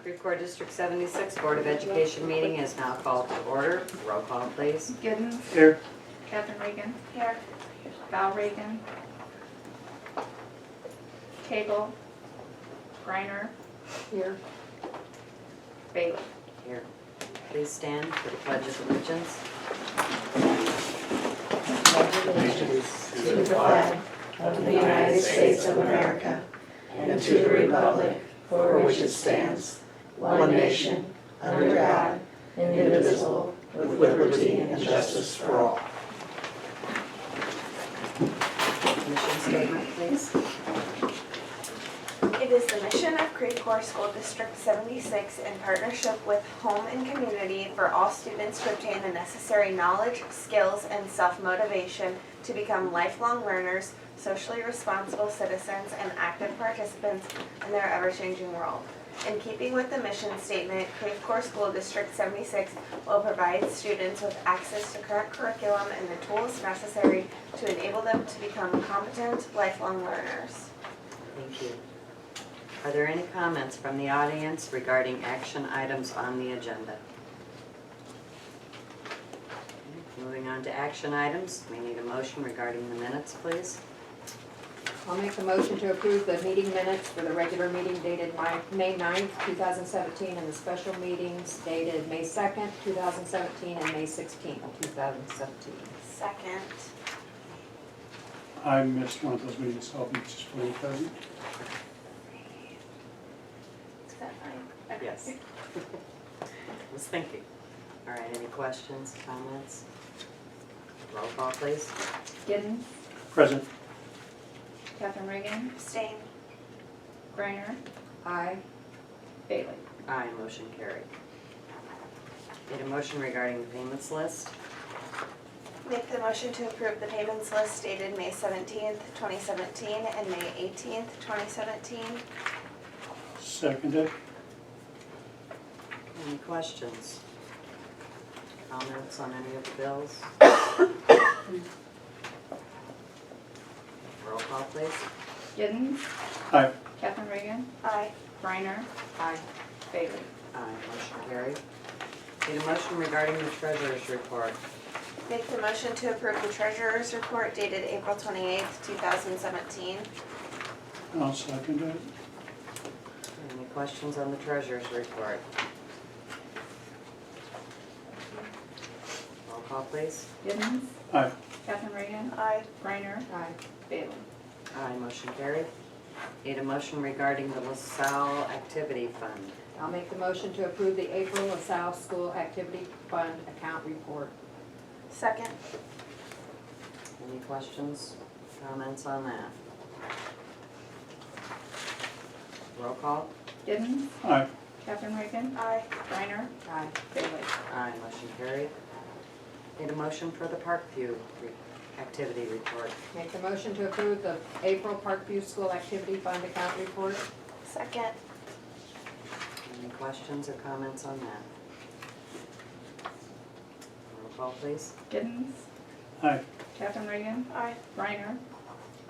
Creve Coeur District 76 Board of Education meeting is now called to order. Roll call, please. Giddens. Here. Catherine Regan. Here. Val Regan. Cagle. Griner. Here. Bailey. Here. Please stand for the Pledge of Allegiance. Allegiance to the flag of the United States of America and to the republic for which it stands, one nation, under God, indivisible, with liberty and justice for all. Mission statement, please. It is the mission of Creve Coeur School District 76 in partnership with Home and Community for all students to obtain the necessary knowledge, skills, and self-motivation to become lifelong learners, socially responsible citizens, and active participants in their ever-changing world. In keeping with the mission statement, Creve Coeur School District 76 will provide students with access to current curriculum and the tools necessary to enable them to become competent, lifelong learners. Thank you. Are there any comments from the audience regarding action items on the agenda? Moving on to action items, we need a motion regarding the minutes, please. I'll make the motion to approve the meeting minutes for the regular meeting dated May 9th, 2017, and the special meetings dated May 2nd, 2017, and May 16th, 2017. Second. I missed one of those meetings, so I'll be just fully present. Is that fine? Okay. Yes. I was thinking. All right, any questions, comments? Roll call, please. Giddens. Present. Catherine Regan. Abstain. Griner. Aye. Bailey. Aye, motion carried. Need a motion regarding the payments list. Make the motion to approve the payments list dated May 17th, 2017 and May 18th, 2017. Seconded. Any questions? Comments on any of the bills? Roll call, please. Giddens. Aye. Catherine Regan. Aye. Griner. Aye. Bailey. Aye, motion carried. Need a motion regarding the treasurer's report. Make the motion to approve the treasurer's report dated April 28th, 2017. I'll second it. Any questions on the treasurer's report? Roll call, please. Giddens. Aye. Catherine Regan. Aye. Griner. Aye. Bailey. Aye, motion carried. Need a motion regarding the LaSalle Activity Fund. I'll make the motion to approve the April LaSalle School Activity Fund account report. Second. Any questions, comments on that? Roll call. Giddens. Aye. Catherine Regan. Aye. Griner. Aye. Bailey. Aye, motion carried. Need a motion for the Parkview Activity Report. Make the motion to approve the April Parkview School Activity Fund account report. Second. Any questions or comments on that? Roll call, please. Giddens. Aye. Catherine Regan. Aye. Griner.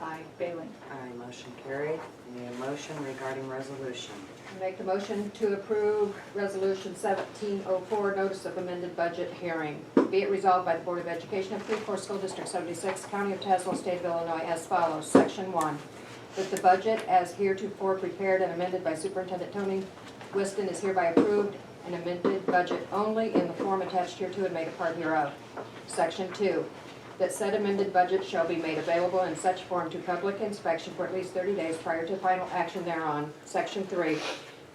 Aye. Bailey. Aye, motion carried. Need a motion regarding resolution. Make the motion to approve Resolution 1704, Notice of Amended Budget Hearing. Be it resolved by the Board of Education of Creve Coeur School District 76, County of Tazewell, State of Illinois, as follows. Section 1, that the budget as heretofore prepared and amended by Superintendent Tony Whiston is hereby approved, an amended budget only in the form attached hereto and made a part hereof. Section 2, that said amended budget shall be made available in such form to public inspection for at least 30 days prior to final action thereon. Section 3,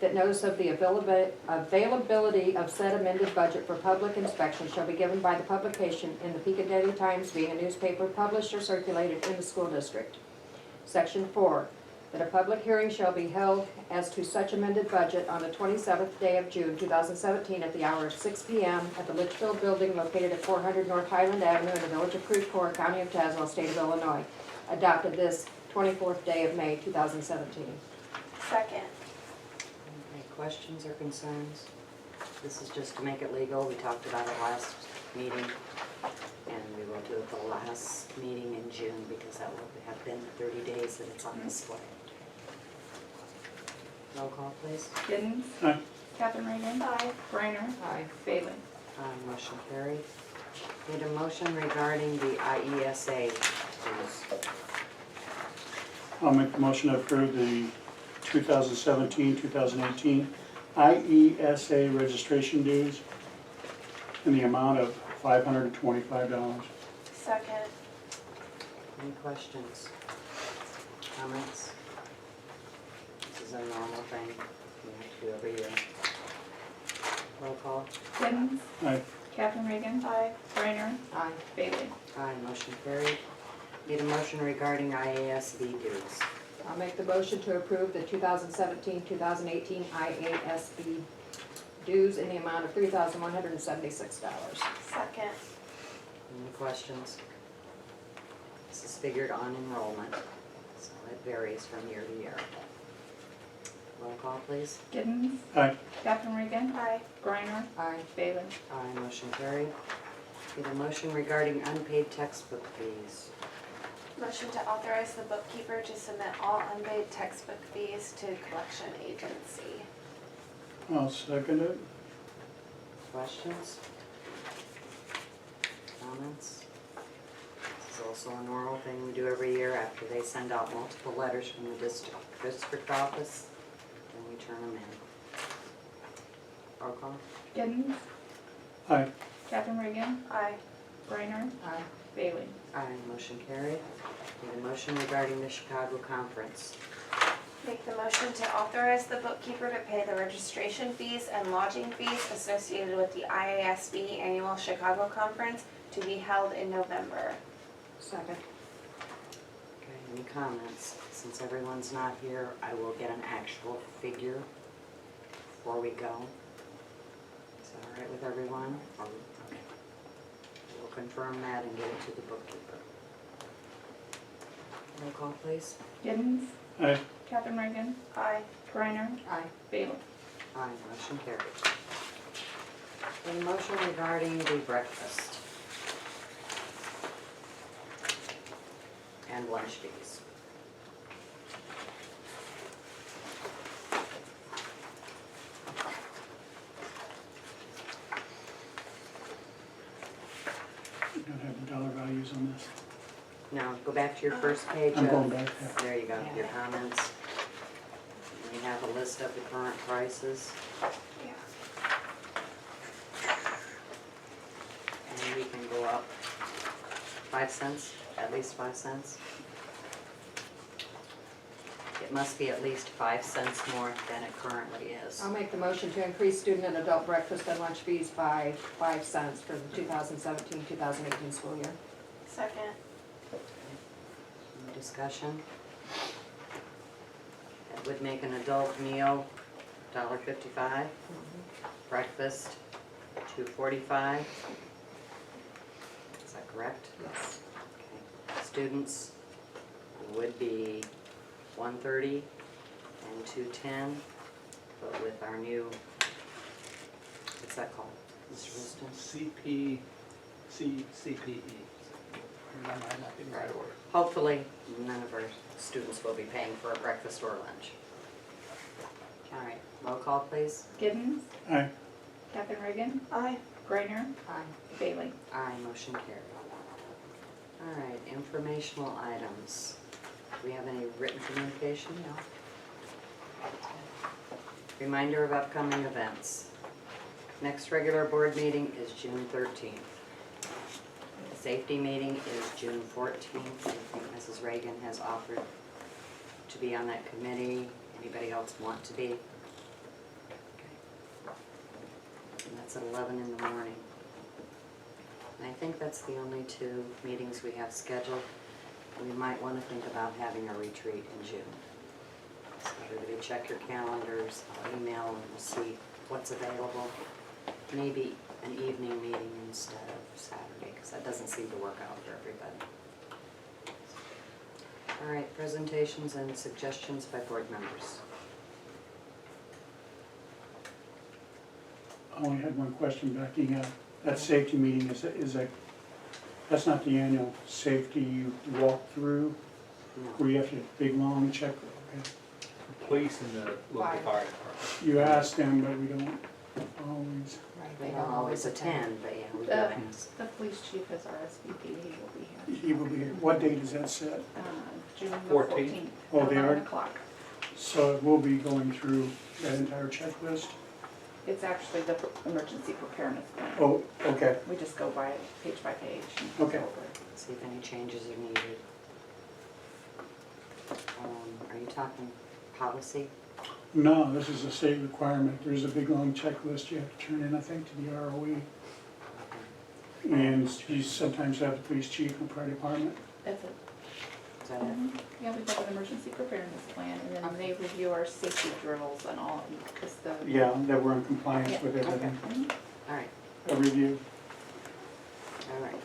that notice of the availability of said amended budget for public inspection shall be given by the publication in the Pekin Daily Times, being a newspaper published or circulated in the school district. Section 4, that a public hearing shall be held as to such amended budget on the 27th day of June 2017 at the hour of 6 p.m. at the Litchfield Building located at 400 North Highland Avenue in the village of Creve Coeur, County of Tazewell, State of Illinois. Adopted this 24th day of May 2017. Second. Any questions or concerns? This is just to make it legal. We talked about it last meeting, and we will do it the last meeting in June because that will have been the 30 days that it's on display. Roll call, please. Giddens. Aye. Catherine Reagan. Aye. Griner. Aye. Bailey. Motion carried. Need a motion regarding the IESA dues. I'll make the motion to approve the 2017-2018 IESA registration dues in the amount of $525. Second. Any questions? Comments? This is a normal thing we have to do every year. Roll call. Giddens. Aye. Catherine Reagan. Aye. Griner. Aye. Bailey. Aye, motion carried. Need a motion regarding IASB dues. I'll make the motion to approve the 2017-2018 IASB dues in the amount of $3,176. Second. Any questions? This is figured on enrollment, so it varies from year to year. Roll call, please. Giddens. Aye. Catherine Reagan. Aye. Griner. Aye. Bailey. Aye, motion carried. Need a motion regarding unpaid textbook fees. Motion to authorize the bookkeeper to submit all unpaid textbook fees to collection agency. I'll second it. Questions? Comments? This is also a normal thing we do every year after they send out multiple letters from the district office, and we turn them in. Roll call. Giddens. Aye. Catherine Reagan. Aye. Griner. Aye. Bailey. Aye, motion carried. Need a motion regarding the Chicago conference. Make the motion to authorize the bookkeeper to pay the registration fees and lodging fees associated with the IASB Annual Chicago Conference to be held in November. Second. Okay, any comments? Since everyone's not here, I will get an actual figure before we go. Is that all right with everyone? Okay. We'll confirm that and get it to the bookkeeper. Roll call, please. Giddens. Aye. Catherine Reagan. Aye. Griner. Aye. Bailey. Aye, motion carried. A motion regarding the breakfast and lunch fees. You don't have the dollar values on this. Now, go back to your first page I'm going of, back, yeah. there you go, your comments. And you have a list of the current prices, Yeah. and we can go up 5 cents, at least 5 cents. It must be at least 5 cents more than it currently is. I'll make the motion to increase student and adult breakfast and lunch fees by 5 cents for the 2017-2018 school year. Second. Any discussion? That would make an adult meal $1.55, breakfast $2.45. Is that correct? Yes. Okay. Students would be $1.30 and $2.10, but with our new, what's that called, Mr. Liston? CPE. That might not be the right order. Hopefully, none of our students will be paying for a breakfast or lunch. All right, roll call, please. Giddens. Aye. Catherine Reagan. Aye. Griner. Aye. Bailey. Aye, motion carried. All right, informational items. Do we have any written communication? No. Reminder of upcoming events. Next regular board meeting is June 13th. The safety meeting is June 14th. I think Mrs. Reagan has offered to be on that committee. Anybody else want to be? Okay. And that's at 11 in the morning. And I think that's the only 2 meetings we have scheduled. We might want to think about having a retreat in June. So everybody check your calendars, I'll email and we'll see what's available. Maybe an evening meeting instead of Saturday, because that doesn't seem to work out for everybody. All right, presentations and suggestions by board members. I only had one question backing up. That safety meeting, that's not the annual safety walkthrough No. where you have to big long check? Okay. police and the local fire department. You asked them, but we don't always. They don't always attend, but yeah, we do The, ask. the police chief is RSVP, he will be here. He will be here. What date is that set? June the 14th. 14th. Oh, they are? 11 o'clock. So we'll be going through that entire checklist? It's actually the emergency preparedness plan. Oh, okay. We just go by page and Okay. go over it. See if any changes are needed. Are you talking policy? No, this is a state requirement. There's a big long checklist you have to turn in, I think, to the ROE. And you sometimes have the police chief and fire department. That's it. Is that it? Yeah, we've got an emergency preparedness plan, and then they review our safety drills and all, because the. Yeah, that we're in compliance with Yeah, everything. mhm. All right, A review. all right.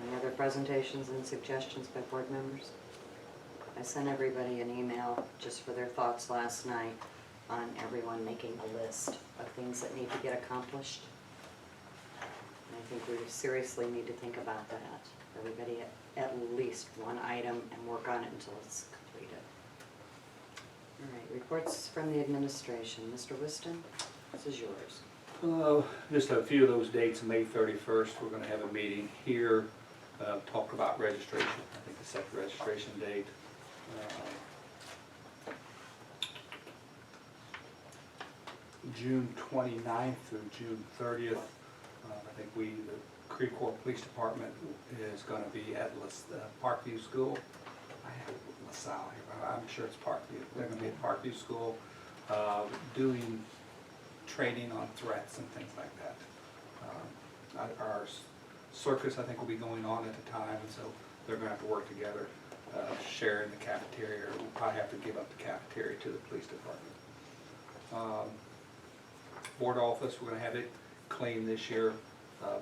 Any other presentations and suggestions by board members? I sent everybody an email just for their thoughts last night on everyone making a list of things that need to get accomplished. And I think we seriously need to think about that. Everybody at least one item and work on it until it's completed. All right, reports from the administration. Mr. Whiston, this is yours. Just a few of those dates, May 31st, we're gonna have a meeting here, talk about registration. I think it's set the registration date. June 29th through June 30th. I think the Creve Coeur Police Department is gonna be at Parkview School. I have LaSalle here, but I'm sure it's Parkview. They're gonna be at Parkview School, doing training on threats and things like that. Our circus, I think, will be going on at the time, and so they're gonna have to work together, sharing the cafeteria. We'll probably have to give up the cafeteria to the police department. Board office, we're gonna have it clean this year,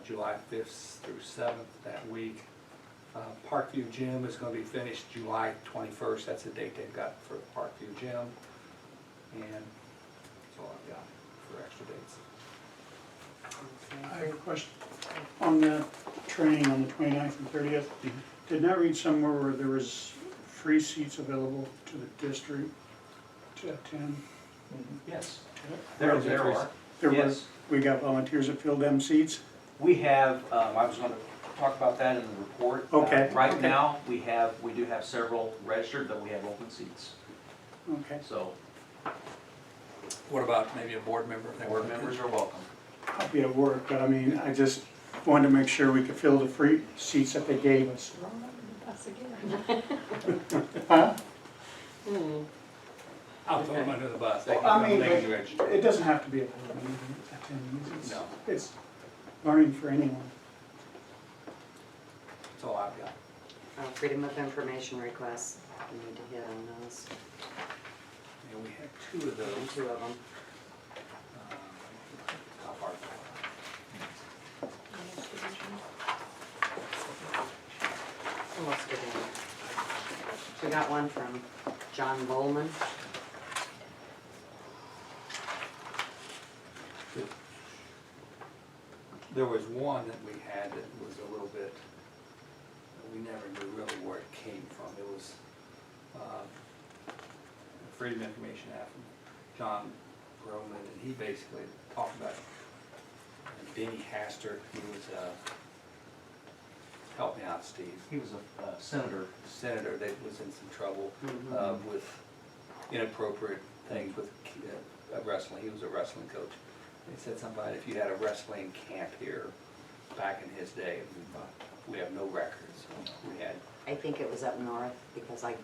July 5th through 7th that week. Parkview Gym is gonna be finished July 21st, that's the date they've got for the Parkview Gym. And that's all I've got for extra dates. I have a question. On that training on the 29th and 30th, didn't I read somewhere where there was free seats available to the district to attend? Yes, There there are. There were, Yes. we got volunteers that filled them seats? We have, I was going to talk about that in the report. Okay, Right okay. now, we do have several registered, but we have open seats. Okay. So What about maybe a board member? if they board want to? members are welcome. I'll be at work, but I mean, I just wanted to make sure we could fill the free seats that they gave us. Huh? I'll throw them under the bus. They Well, I can, mean, they can but register. it doesn't have to be a board meeting attendees. No. It's learning for anyone. That's all I've got. Freedom of information requests, we need to hit on those, And we had two of those. two of them. Top part. Almost did it. We got one from John Bowman. There was one that we had that was a little bit, we never knew really where it came from. It was Freedom of Information Act from John Broman, and he basically talked about Benny Hastert. He was, help me out, Steve. He was a senator. Senator that was in some trouble Mhm. with inappropriate things with wrestling. He was a wrestling coach. He said something about if you had a wrestling camp here back in his day, we have no records. We had, I think it was up north because I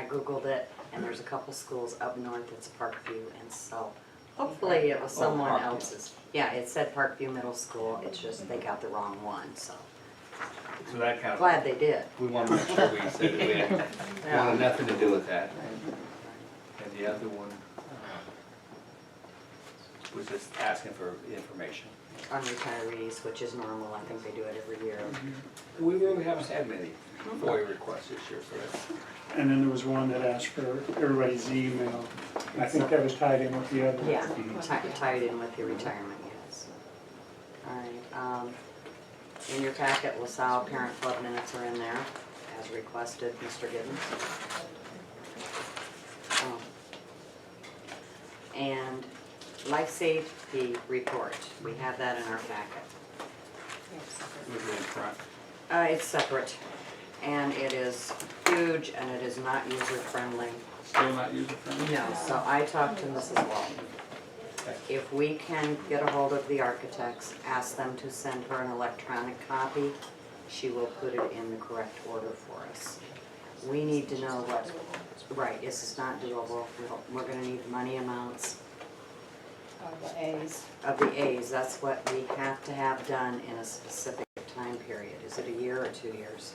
Googled it and there's a couple schools up north that's Parkview, and so hopefully it was someone Parkview. else's. Yeah, it said Parkview Middle School, it's just they got the wrong one, so. so that kind of. Glad they did. We want to make sure we said that we had, Yeah. wanted nothing to do with that. And the other one was just asking for information. On retirees, which is normal, I think they do it every year. We really haven't had many FOIA requests this year, so that's, And then there was one that asked for everybody's email. I think that was tied in with the other. Yeah, tied in with your retirement, yes. All right, in your packet, LaSalle Parent Club minutes are in there, as requested, Mr. Gibbons. life safety report, we have that in our packet. Move it in front. It's separate, and it is huge, and it is not user-friendly. Still not user-friendly? No, so I talked to Mrs. Walton. Okay. If we can get a hold of the architects, ask them to send her an electronic copy, she will put it in the correct order for us. We need to know what, right, this is not doable, we're gonna need money amounts The A's. of the A's, that's what we have to have done in a specific time period. Is it a year or 2 years?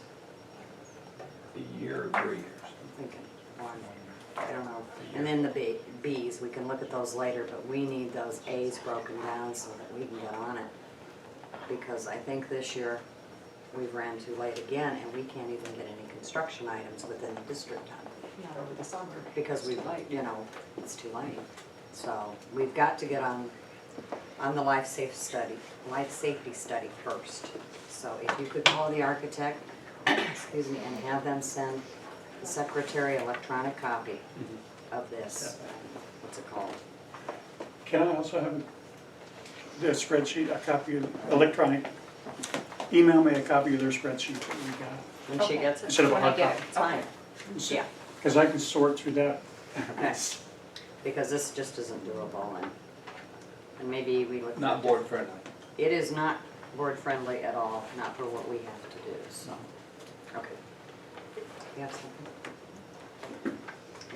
A year or 3 years? I'm thinking one, I don't know. And then the B's, we can look at those later, but we need those A's broken down so that we can get on it. Because I think this year, we've ran too late again, and we can't even get any construction items within the district done. Not over the summer. Because we, you know, it's too late. So we've got to get on the life safety study first. So if you could call the architect, excuse me, and have them send the secretary electronic copy of this, what's it called? Can I also have the spreadsheet, a copy of electronic? Email me a copy of their spreadsheet that we got. When she gets it? Instead of a When I hard get copy. it, fine. Yeah, Because I can sort through that. okay. Because this just isn't doable, and maybe we look. Not board friendly. It is not board friendly at all, not for what we have to do, so, okay. You have something?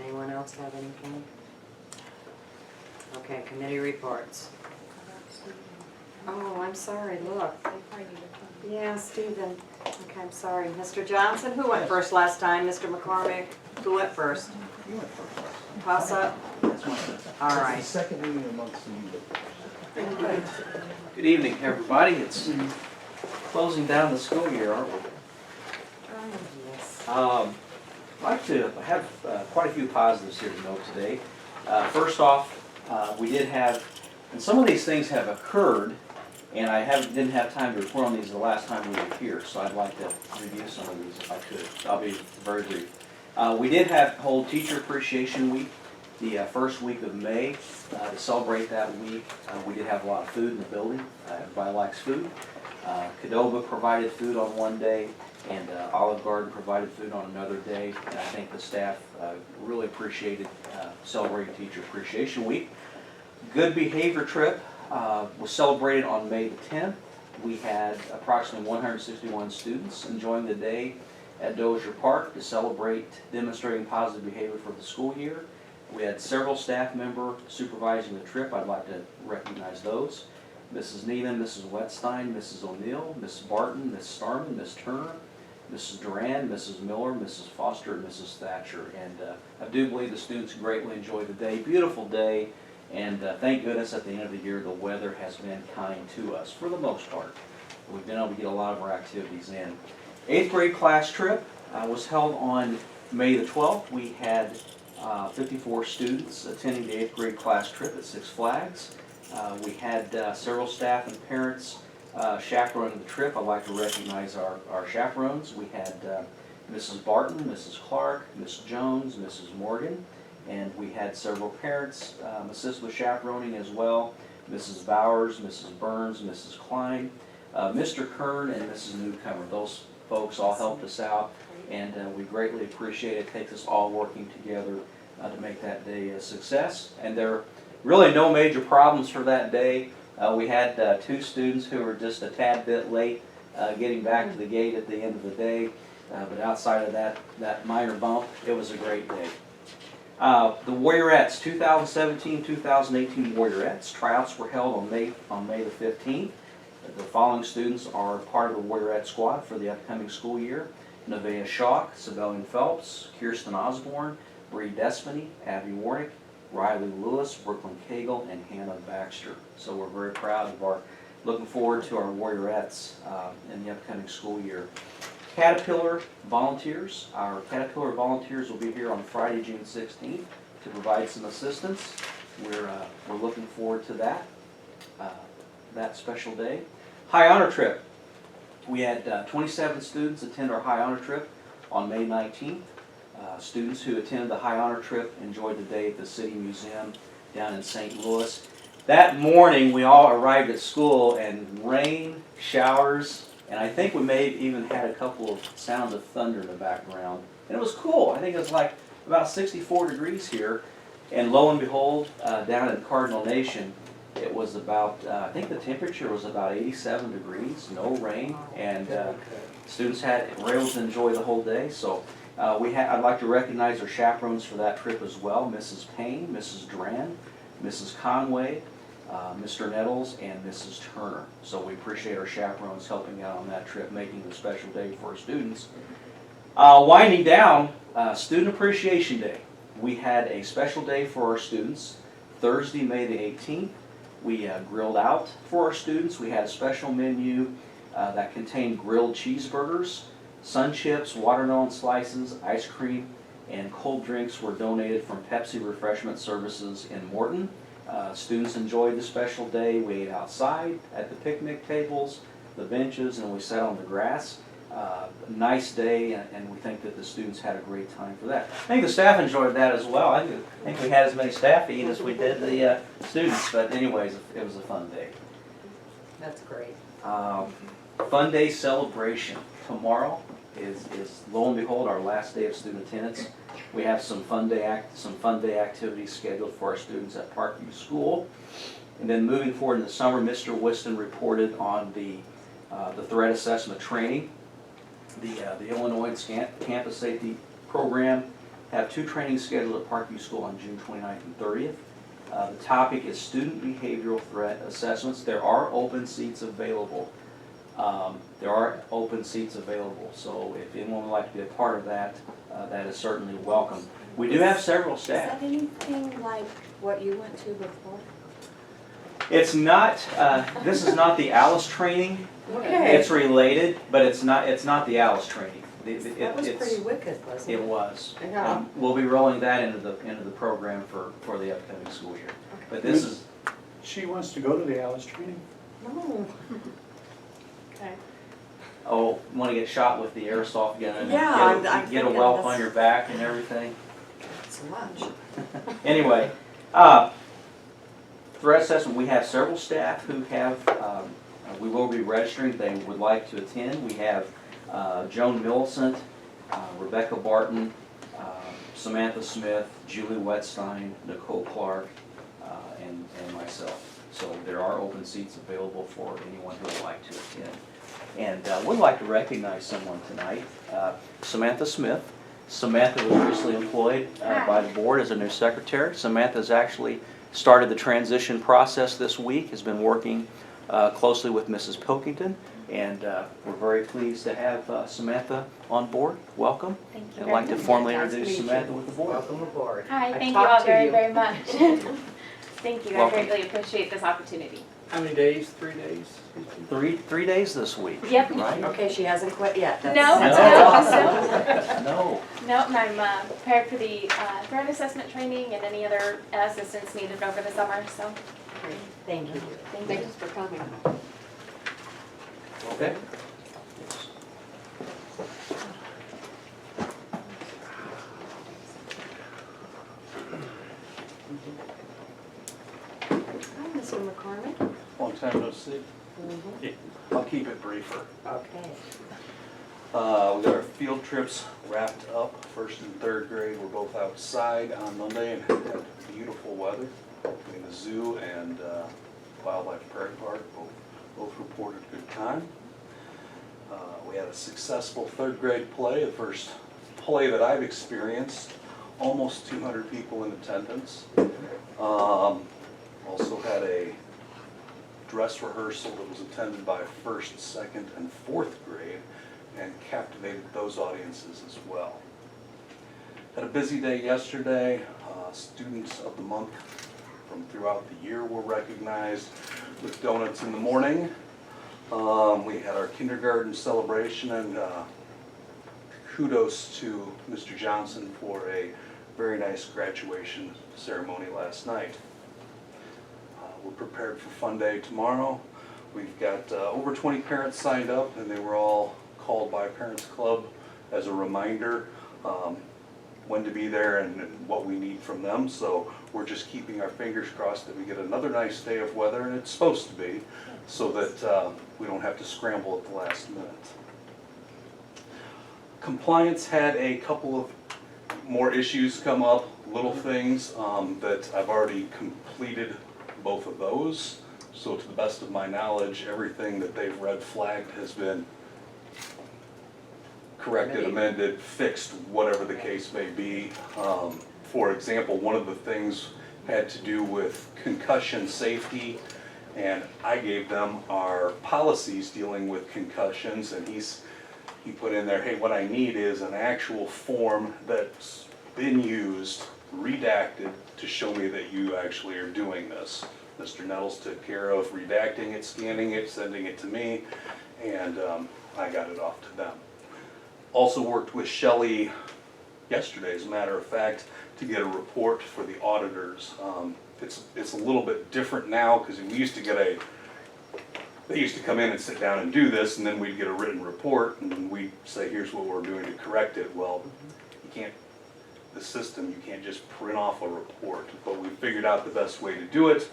Anyone else have anything? Okay, committee reports. Oh, I'm sorry, look. Yeah, Stephen. Okay, I'm sorry. Mr. Johnson, who went first last time? Mr. McCormick? Who went first? You went first. Toss up? All right. It's the second meeting amongst you. Good evening, everybody. It's closing down the school year, aren't we? Yes. I'd like to have quite a few positives here to note today. First off, we did have, and some of these things have occurred, and I didn't have time to report on these the last time we were here, so I'd like to review some of these if I could. I'll be very brief. We did hold Teacher Appreciation Week the first week of May. To celebrate that week, we did have a lot of food in the building. Everybody likes food. Cadova provided food on one day, and Olive Garden provided food on another day. And I think the staff really appreciated celebrating Teacher Appreciation Week. Good Behavior Trip was celebrated on May the 10th. We had approximately 161 students enjoying the day at Dozier Park to celebrate demonstrating positive behavior for the school year. We had several staff members supervising the trip. I'd like to recognize those. Mrs. Needham, Mrs. Wetstein, Mrs. O'Neill, Mrs. Barton, Ms. Starman, Ms. Turner, Mrs. Duran, Mrs. Miller, Mrs. Foster, and Mrs. Thatcher. And I do believe the students greatly enjoyed the day. Beautiful day. And thank goodness at the end of the year the weather has been kind to us for the most part. We've been able to get a lot of our activities in. 8th grade class trip was held on May the 12th. We had 54 students attending the 8th grade class trip at Six Flags. We had several staff and parents chaperoning the trip. I'd like to recognize our chaperones. We had Mrs. Barton, Mrs. Clark, Ms. Jones, Mrs. Morgan, and we had several parents assist with chaperoning as well. Mrs. Bowers, Mrs. Burns, Mrs. Klein, Mr. Kern, and Mrs. Newcomer. Those folks all helped us out, and we greatly appreciate it. It takes us all working together to make that day a success. And there are really no major problems for that day. We had 2 students who were just a tad bit late getting back to the gate at the end of the day, but outside of that minor bump, it was a great day. The Warriorettes, 2017-2018 Warriorettes, tryouts were held on May the 15th. The following students are part of the Warriorette squad for the upcoming school year: Nevaeh Schock, Sabellian Phelps, Kirsten Osborne, Bree Despany, Abby Warnick, Riley Lewis, Brooklyn Cagle, and Hannah Baxter. So we're very proud of looking forward to our Warriorettes in the upcoming school year. Caterpillar volunteers. Our Caterpillar volunteers will be here on Friday, June 16th to provide some assistance. We're looking forward to that special day. High Honor Trip. We had 27 students attend our High Honor Trip on May 19th. Students who attended the High Honor Trip enjoyed the day at the City Museum down in St. Louis. that morning, we all arrived at school and rain, showers, and I think we may have even had a couple of sounds of thunder in the background. And it was cool. I think it was like about 64 degrees here. And lo and behold, down in Cardinal Nation, it was about, I think the temperature was about 87 degrees, no rain, and students were able to enjoy the whole day. So I'd like to recognize our chaperones for that trip as well, Mrs. Payne, Mrs. Duran, Mrs. Conway, Mr. Nettles, and Mrs. Turner. So we appreciate our chaperones helping out on that trip, making it a special day for our students. Winding down, Student Appreciation Day. We had a special day for our students, Thursday, May the 18th. We grilled out for our students. We had a special menu that contained grilled cheeseburgers, sun chips, watermelon slices, ice cream, and cold drinks were donated from Pepsi Refreshment Services in Morton. Students enjoyed the special day. We ate outside at the picnic tables, the benches, and we sat on the grass. Nice day, and we think that the students had a great time for that. I think the staff enjoyed that as well. I think we had as many staff eat as we did the students, but anyways, it was a fun day. That's great. Fun day celebration. Tomorrow is lo and behold our last day of student attendance. We have some fun day activities scheduled for our students at Parkview School. And then moving forward in the summer, Mr. Whiston reported on the threat assessment training. The Illinois Campus Safety Program have 2 trainings scheduled at Parkview School on June 29th and 30th. The topic is student behavioral threat assessments. There are open seats available. So if anyone would like to be a part of that, that is certainly welcome. We do have several staff. Is that anything like What you went to before? It's not, this is not the Alice training. Okay. It's related, but it's not the Alice training. That was pretty wicked, wasn't it? It was. Yeah. We'll be rolling that into the program for the upcoming school year. But this is, She wants to go to the Alice training? No. Okay. oh, want to get shot with the airsoft gun and Yeah, I'm get a thinking welt that's- on your back and everything. Not so much. Anyway, threat assessment, we have several staff who have, we will be registering, they would like to attend. We have Joan Millicent, Rebecca Barton, Samantha Smith, Julie Wetstein, Nicole Clark, and myself. So there are open seats available for anyone who would like to attend. And would like to recognize someone tonight, Samantha Smith. Samantha was recently employed by the board as a new secretary. Samantha's actually started the transition process this week, has been working closely with Mrs. Pilkington, and we're very pleased to have Samantha on board. Welcome. Thank you I'd like to very formally Nice to introduce meet you. Samantha with the board. Welcome aboard. Hi, I thank you talked all to very, you. very much. Thank you, I Welcome. greatly appreciate this opportunity. How many days? 3 days? 3 days this week. Yep. Right? Okay, she hasn't quit yet. No, That's No. No, and I'm prepared for the threat assessment training and any other assistance needed over the summer, so Great. Thank you. thank you. Thanks for coming. Okay. Hi, Mr. McCormick. Long time no see. I'll keep it briefer. Okay. We got our field trips wrapped up. 1st and 3rd grade were both outside on Monday and had beautiful weather. In the zoo and Wildlife Prairie Park, both reported good time. We had a successful 3rd grade play, the first play that I've experienced. Almost 200 people in attendance. Also had a dress rehearsal that was attended by 1st, 2nd, and 4th grade and captivated those audiences as well. Had a busy day yesterday. Students of the month from throughout the year were recognized with donuts in the morning. We had our kindergarten celebration, and kudos to Mr. Johnson for a very nice graduation ceremony last night. We're prepared for Fun Day tomorrow. We've got over 20 parents signed up, and they were all called by Parents Club as a reminder when to be there and what we need from them. So we're just keeping our fingers crossed that we get another nice day of weather, and it's supposed to be, so that we don't have to scramble at the last minute. Compliance had a couple of more issues come up, little things that I've already completed both of those. So to the best of my knowledge, everything that they've red flagged has been corrected, amended, fixed, whatever the case may be. For example, one of the things had to do with concussion safety, and I gave them our policies dealing with concussions, and he put in there, hey, what I need is an actual form that's been used, redacted, to show me that you actually are doing this. Mr. Nettles took care of redacting it, scanning it, sending it to me, and I got it off to them. Also worked with Shelley yesterday, as a matter of fact, to get a report for the auditors. It's a little bit different now, because we used to get they used to come in and sit down and do this, and then we'd get a written report, and we'd say, here's what we're doing to correct it. Well, you can't, the system, you can't just print off a report, but we figured out the best way to do it,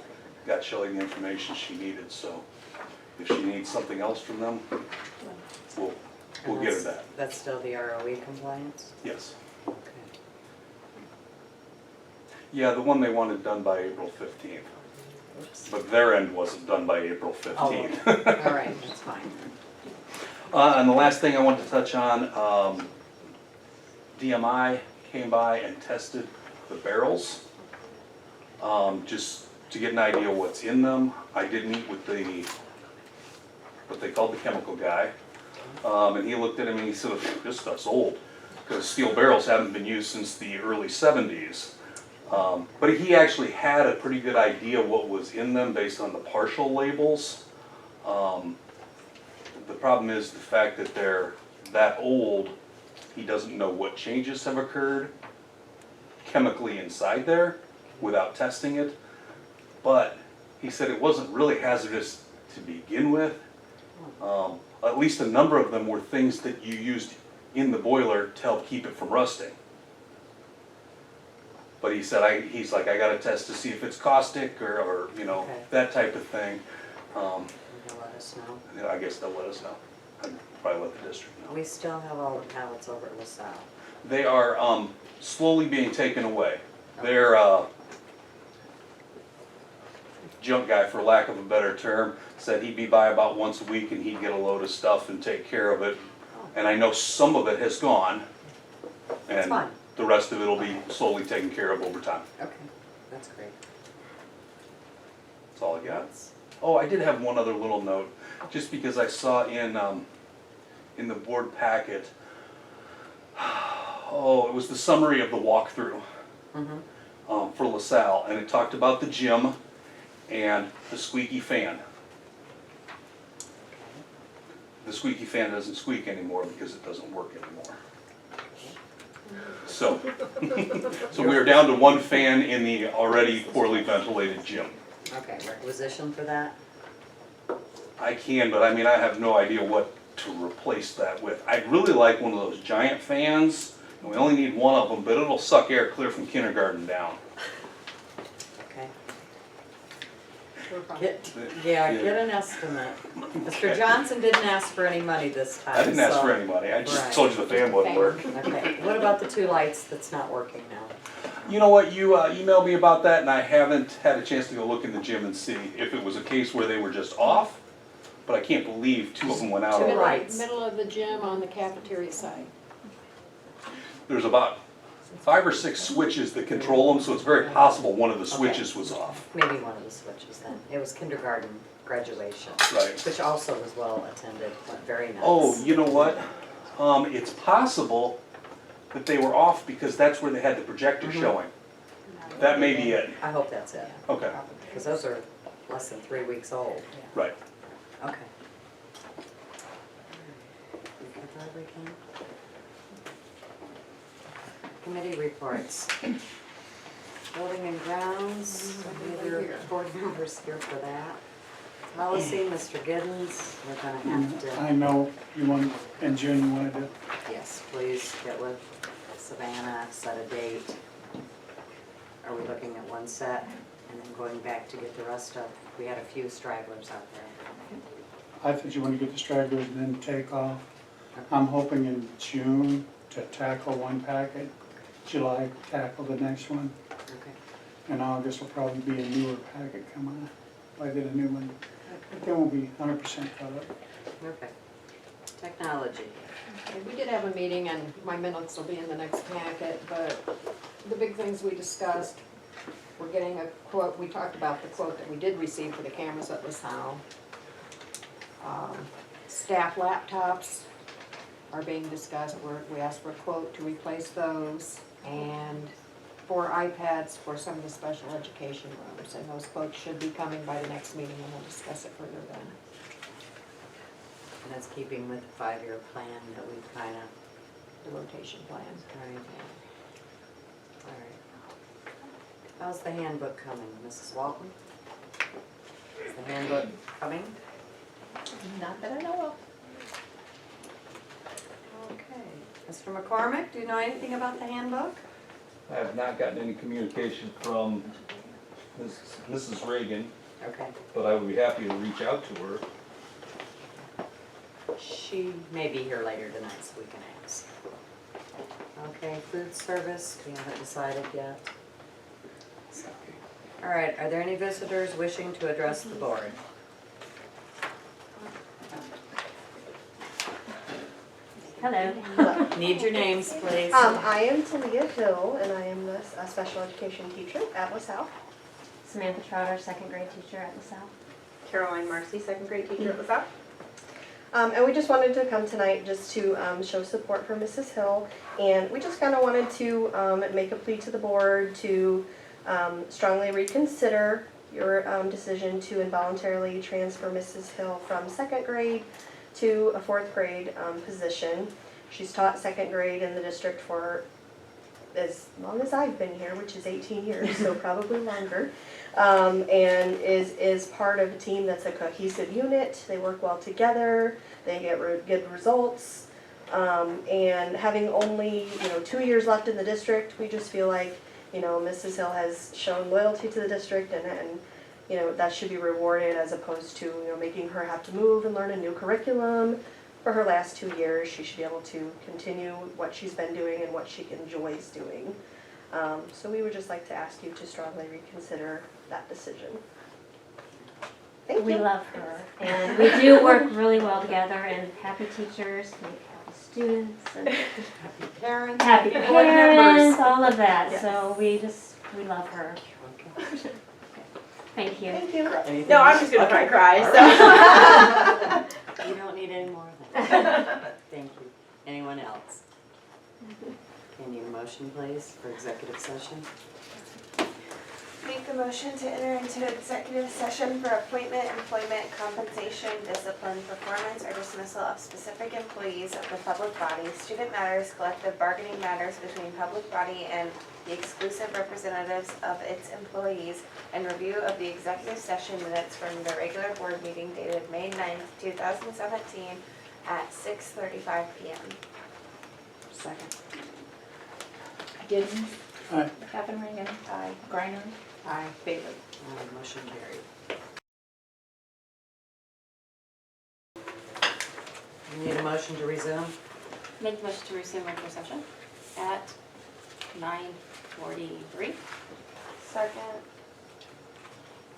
got Shelley the information she needed, so if she needs something else from them, we'll get her that. That's still the ROE compliance? Yes. Okay. Yeah, the one they wanted done by April 15th, Oops. but their end wasn't done by April 15th. Oh, all right, that's fine. And the last thing I want to touch on, DMI came by and tested the barrels, just to get an idea of what's in them. I did meet with what they called the chemical guy, and he looked at him and he said, this stuff's old, because steel barrels haven't been used since the early 70s. But he actually had a pretty good idea what was in them based on the partial labels. The problem is the fact that they're that old, he doesn't know what changes have occurred chemically inside there without testing it. But he said it wasn't really hazardous to begin with. At least a number of them were things that you used in the boiler to help keep it from rusting. But he said, he's like, I gotta test to see if it's caustic or you know, Okay. that type of thing. They'll let us know. I guess they'll let us know. I'd probably let the district know. We still have all the pallets over at LaSalle. They are slowly being taken away. Their junk guy, for lack of a better term, said he'd be by about once a week and he'd get a load of stuff and take care of it. And I know some of it has gone, That's and fine. the rest of it will be slowly taken care of over time. Okay, that's great. That's all I got. Oh, I did have one other little note, just because I saw in the board packet, it was the summary of the walkthrough for LaSalle, and it talked about the gym and the squeaky fan. The squeaky fan doesn't squeak anymore because it doesn't work anymore. So, so we are down to one fan in the already poorly ventilated gym. Okay, requisition for that? I can, but I mean, I have no idea what to replace that with. I'd really like one of those giant fans, and we only need one of them, but it'll suck air clear from kindergarten down. Okay. We're fine. Get an estimate. Mr. Johnson didn't ask for any money this time, I didn't ask so- for any money, I just Right. told you the fan wouldn't work. Okay, what about the two lights that's not working now? You know what, you emailed me about that, and I haven't had a chance to go look in the gym and see if it was a case where they were just off, but I can't believe two of them went out Two already. lights. Middle of the gym on the cafeteria side. There's about 5 or 6 switches that control them, so it's very possible one of the switches was off. Maybe one of the switches then. It was kindergarten graduation, Right. which also was well attended, went very nice. Oh, you know what? It's possible that they were off because that's where they had the projector showing. That may be it. I hope that's it, Okay, because those are less than 3 weeks old. right. Okay. We got everything? Committee reports. Building and grounds, either board members here for that. Policy, Mr. Giddens, we're gonna have to, I know you want, in June you wanted to, yes, please get with Savannah, set a date. are we looking at one set and then going back to get the rest of, we had a few stragglers out there. I think you want to get the stragglers and then take off. I'm hoping in June to tackle one packet, July tackle the next one, Okay. and August will probably be a newer packet come on, if I get a new one. But they won't be 100% caught up. Okay. Technology. Okay, we did have a meeting, and my minutes will be in the next packet, but the big things we discussed, we're getting a quote, we talked about the quote that we did receive for the cameras at LaSalle. Staff laptops are being discussed, we asked for a quote to replace those, and 4 iPads for some of the special education rooms, and those quotes should be coming by the next meeting, and we'll discuss it further then. And that's keeping with the 5-year plan that we've kind of, The rotation plan. right, yeah. All right. How's the handbook coming, Mrs. Walton? Is the handbook coming? Not that I know of. Okay. Mr. McCormick, do you know anything about the handbook? I have not gotten any communication from Mrs. Reagan, Okay. but I would be happy to reach out to her. She may be here later tonight, so we can ask. Okay, food service, we haven't decided yet. So, all right, are there any visitors wishing to address the board? Hello. Need your names, please. I am Talia Hill, and I am a special education teacher at LaSalle. Samantha Trotter, second grade teacher at LaSalle. Caroline Marcy, second grade teacher at LaSalle. And we just wanted to come tonight just to show support for Mrs. Hill, and we just kind of wanted to make a plea to the board to strongly reconsider your decision to involuntarily transfer Mrs. Hill from second grade to a 4th grade position. She's taught second grade in the district for as long as I've been here, which is 18 years, so probably longer, and is part of a team that's a cohesive unit. They work well together, they get good results, and having only 2 years left in the district, we just feel like Mrs. Hill has shown loyalty to the district, and that should be rewarded as opposed to making her have to move and learn a new curriculum. For her last 2 years, she should be able to continue what she's been doing and what she enjoys doing. So we would just like to ask you to strongly reconsider that decision. Thank you. We love her, and we do work really well together, and happy teachers make happy students, and Happy parents. happy board members. parents, all of that, Yes. so we love her. Okay. Thank you. Thank you. Anything No, I'm else? just gonna Okay. cry, so. You don't need any more of that. Thank you. Anyone else? Can you motion, please, for executive session? Make a motion to enter into executive session for appointment, employment, compensation, discipline, performance, or dismissal of specific employees of the public body, student matters, collective bargaining matters between public body and the exclusive representatives of its employees, and review of the executive session minutes from the regular board meeting dated May 9th, 2017 at 6:35 p.m. Second. Giddens. Aye. Kevin Reagan. Aye. Griner. Aye. Bailey. Motion carried. You need a motion to resume? Make the motion to resume regular session at 9:43. Second.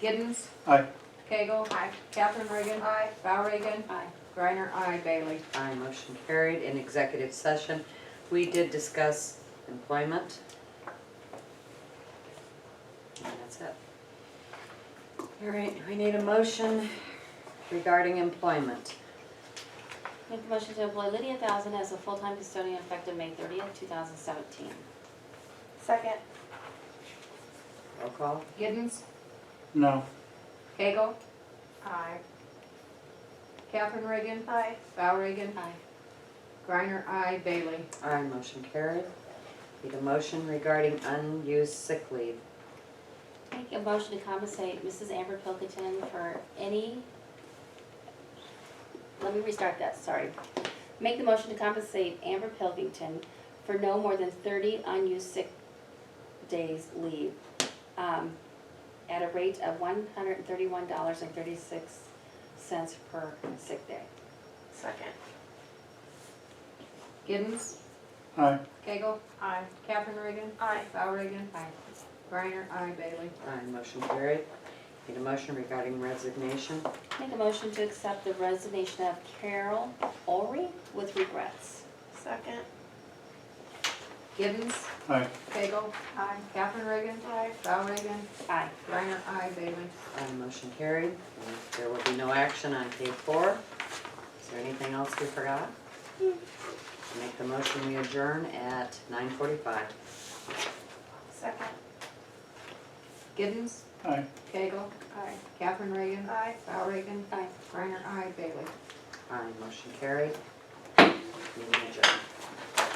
Giddens. Aye. Cagle. Aye. Catherine Reagan. Aye. Val Reagan. Aye. Griner. Aye. Bailey. Aye, motion carried. In executive session, we did discuss employment. And that's it. All right, we need a motion regarding employment. Make the motion to employ Lydia Thousand as a full-time custodian effective May 30th, 2017. Second. Roll call. Giddens. No. Cagle. Aye. Catherine Reagan. Aye. Val Reagan. Aye. Griner. Aye. Bailey. Aye, motion carried. Need a motion regarding unused sick leave. Make a motion to compensate Mrs. Amber Pilkington for any, let me restart that, sorry. Make the motion to compensate Amber Pilkington for no more than 30 unused sick days leave at a rate of $131.36 per sick day. Second. Giddens, Aye. Cagle, Aye. Catherine Reagan, Aye. Val Reagan, Griner, aye, Bailey. Aye, motion carried. Need a motion regarding resignation? Make a motion to accept the resignation of Carol Ulrey with regrets. Second. Giddens, Aye. Cagle, aye, Catherine Reagan, Aye. Val Reagan, Aye. Griner, aye, Bailey. Aye, motion carried. And there will be no action on K4. Is there anything else we forgot? Make the motion, we adjourn at 9:45. Second. Giddens, Aye. Cagle, Aye. Catherine Reagan, Aye. Val Reagan, Aye. Griner, aye, Bailey. Aye, motion carried. Meeting adjourned.